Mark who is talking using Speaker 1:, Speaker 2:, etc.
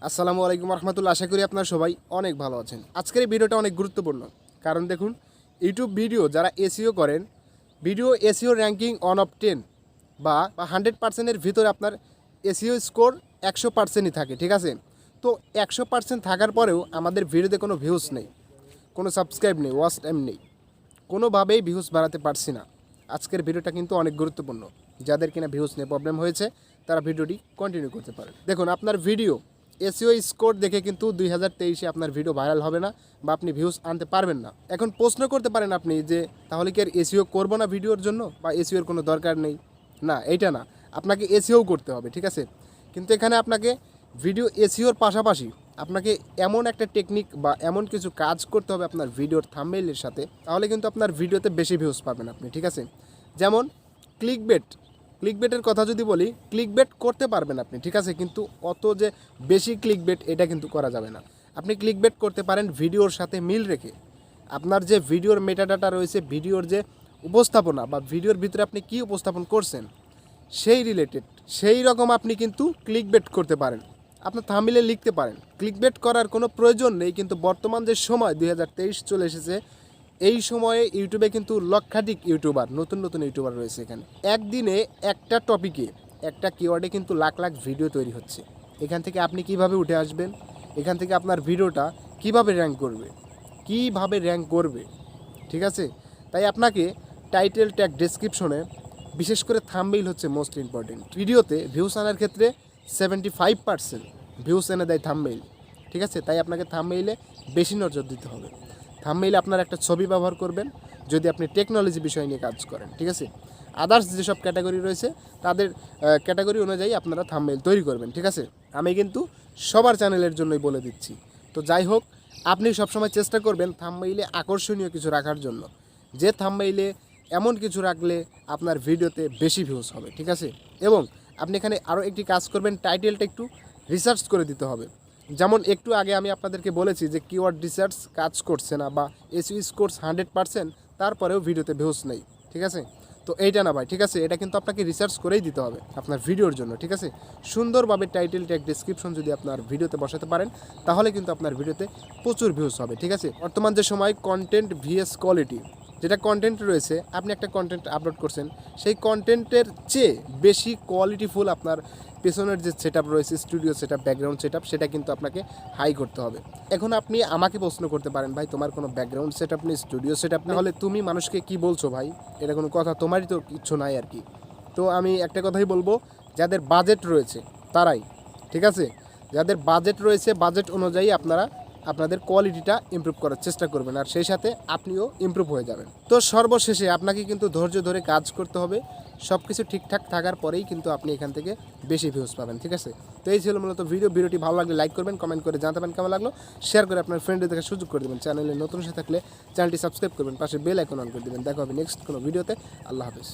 Speaker 1: আসসালামু আলাইকুম রহমতুল্লাহ। আশা করি আপনারা সবাই অনেক ভালো আছেন। আজকের এই ভিডিওটা অনেক গুরুত্বপূর্ণ, কারণ দেখুন, ইউটিউব ভিডিও যারা এসইও করেন, ভিডিও এসইও র্যাঙ্কিং 1/10 বা 100%-এর ভিতরে আপনার এসইও স্কোর 100%ই থাকে, ঠিক আছে। তো 100% থাকার পরেও আমাদের ভিডিওতে কোনো ভিউজ নেই, কোনো সাবস্ক্রাইব নেই, ওয়াচ টাইম নেই, কোনোভাবেই ভিউজ বাড়াতে পারছি না। আজকের ভিডিওটা কিন্তু অনেক গুরুত্বপূর্ণ। যাদের কিনা ভিউজ নিয়ে প্রবলেম হয়েছে তারা ভিডিওটি কন্টিনিউ করতে পারে। দেখুন, আপনার ভিডিও এসইও স্কোর দেখে কিন্তু 2023-এ আপনার ভিডিও ভাইরাল হবে না বা আপনি ভিউজ আনতে পারবেন না। এখন প্রশ্ন করতে পারেন আপনি যে তাহলে কি আর এসইও করবো না ভিডিওর জন্য, বা এসইওর কোনো দরকার নেই? না, এইটা না, আপনাকে এসইও করতে হবে, ঠিক আছে। কিন্তু এখানে আপনাকে ভিডিও এসইওর পাশাপাশি আপনাকে এমন একটা টেকনিক বা এমন কিছু কাজ করতে হবে আপনার ভিডিওর থাম্বনেইলের সাথে, তাহলে কিন্তু আপনার ভিডিওতে বেশি ভিউজ পাবেন আপনি, ঠিক আছে। যেমন ক্লিকবেটের কথা যদি বলি, ক্লিকবেট করতে পারবেন আপনি, ঠিক আছে, কিন্তু অত যে বেশি ক্লিকবেট এটা কিন্তু করা যাবে না। আপনি ক্লিকবেট করতে পারেন ভিডিওর সাথে মিল রেখে। আপনার যে ভিডিওর মেটাডাটা রয়েছে, ভিডিওর যে উপস্থাপনা বা ভিডিওর ভিতরে আপনি কি উপস্থাপন করছেন সেই রিলেটেড, সেই রকম আপনি কিন্তু ক্লিকবেট করতে পারেন। আপনার থাম্বনেইলে লিখতে পারেন। ক্লিকবেট করার কোনো প্রয়োজন নেই, কিন্তু বর্তমান যে সময় 2023 চলে এসেছে, এই সময়ে ইউটিউবে কিন্তু লক্ষাধিক ইউটিউবার, নতুন ইউটিউবার রয়েছে। এখানে একদিনে একটা টপিকে, একটা কিওয়ার্ডে কিন্তু লাখ লাখ ভিডিও তৈরি হচ্ছে। এখান থেকে আপনি কিভাবে উঠে আসবেন, এখান থেকে আপনার ভিডিওটা কিভাবে র্যাঙ্ক করবে, ঠিক আছে। তাই আপনাকে টাইটেল ট্যাগ ডেসক্রিপশনে, বিশেষ করে থাম্বনেইল হচ্ছে মোস্ট ইম্পর্টেন্ট। ভিডিওতে ভিউস আনার ক্ষেত্রে 75% ভিউস এনে দেয় থাম্বনেইল, ঠিক আছে। তাই আপনাকে থাম্বনেইলে বেশি নজর দিতে হবে। থাম্বনেইলে আপনার একটা ছবি ব্যবহার করবেন যদি আপনি টেকনোলজি বিষয় নিয়ে কাজ করেন, ঠিক আছে। আদার্স যেসব ক্যাটাগরি রয়েছে তাদের ক্যাটাগরি অনুযায়ী আপনারা থাম্বনেইল তৈরি করবেন, ঠিক আছে। আমি কিন্তু সবার চ্যানেলের জন্যই বলে দিচ্ছি। তো যাই হোক, আপনি সবসময় চেষ্টা করবেন থাম্বনেইলে আকর্ষণীয় কিছু রাখার জন্য, যে থাম্বনেইলে এমন কিছু রাখলে আপনার ভিডিওতে বেশি ভিউজ হবে, ঠিক আছে। এবং আপনি এখানে আরও একটি কাজ করবেন, টাইটেলটা একটু রিসার্চ করে দিতে হবে। যেমন একটু আগে আমি আপনাদেরকে বলেছি যে কিওয়ার্ড রিসার্চ কাজ করছে না বা এসইও স্কোর 100%, তারপরেও ভিডিওতে ভিউজ নেই, ঠিক আছে। তো এইটা না ভাই, ঠিক আছে, এটা কিন্তু আপনাকে রিসার্চ করেই দিতে হবে আপনার ভিডিওর জন্য, ঠিক আছে। সুন্দরভাবে টাইটেল ট্যাগ ডেসক্রিপশন যদি আপনার ভিডিওতে বসাতে পারেন, তাহলে কিন্তু আপনার ভিডিওতে প্রচুর ভিউজ হবে, ঠিক আছে। বর্তমান যে সময় কন্টেন্ট ভিএস কোয়ালিটি, যেটা কন্টেন্ট রয়েছে, আপনি একটা কন্টেন্ট আপলোড করছেন, সেই কন্টেন্টের চেয়ে বেশি কোয়ালিটিফুল আপনার পেছনের যে সেটআপ রয়েছে, স্টুডিও সেটআপ, ব্যাকগ্রাউন্ড সেটআপ, সেটা কিন্তু আপনাকে হাই করতে হবে। এখন আপনি আমাকে প্রশ্ন করতে পারেন, ভাই তোমার কোনো ব্যাকগ্রাউন্ড সেটআপ নেই, স্টুডিও সেটআপ নেই, তাহলে তুমি মানুষকে কি বলছো ভাই? এটা কোনো কথা? তোমারই তো কিচ্ছু নাই আর কি। তো আমি একটা কথাই বলবো, যাদের বাজেট রয়েছে তারাই, ঠিক আছে, যাদের বাজেট রয়েছে, বাজেট অনুযায়ী আপনারা আপনাদের কোয়ালিটিটা ইমপ্রুভ করার চেষ্টা করবেন, আর সেই সাথে আপনিও ইমপ্রুভ হয়ে যাবেন। তো সর্বশেষে আপনাকে কিন্তু ধৈর্য ধরে কাজ করতে হবে। সব কিছু ঠিকঠাক থাকার পরেই কিন্তু আপনি এখান থেকে বেশি ভিউজ পাবেন, ঠিক আছে। তো এই ছিল মূলত ভিডিওটি ভালো লাগলে লাইক করবেন, কমেন্ট করে জানাবেন কেমন লাগলো, শেয়ার করে আপনার ফ্রেন্ডদের দেখার সুযোগ করে দেবেন। চ্যানেলে নতুন এসে থাকলে চ্যানেলটি সাবস্ক্রাইব করবেন, পাশে বেল আইকন অন করে দেবেন। দেখা হবে নেক্সট কোনো ভিডিওতে। আল্লাহ হাফেজ।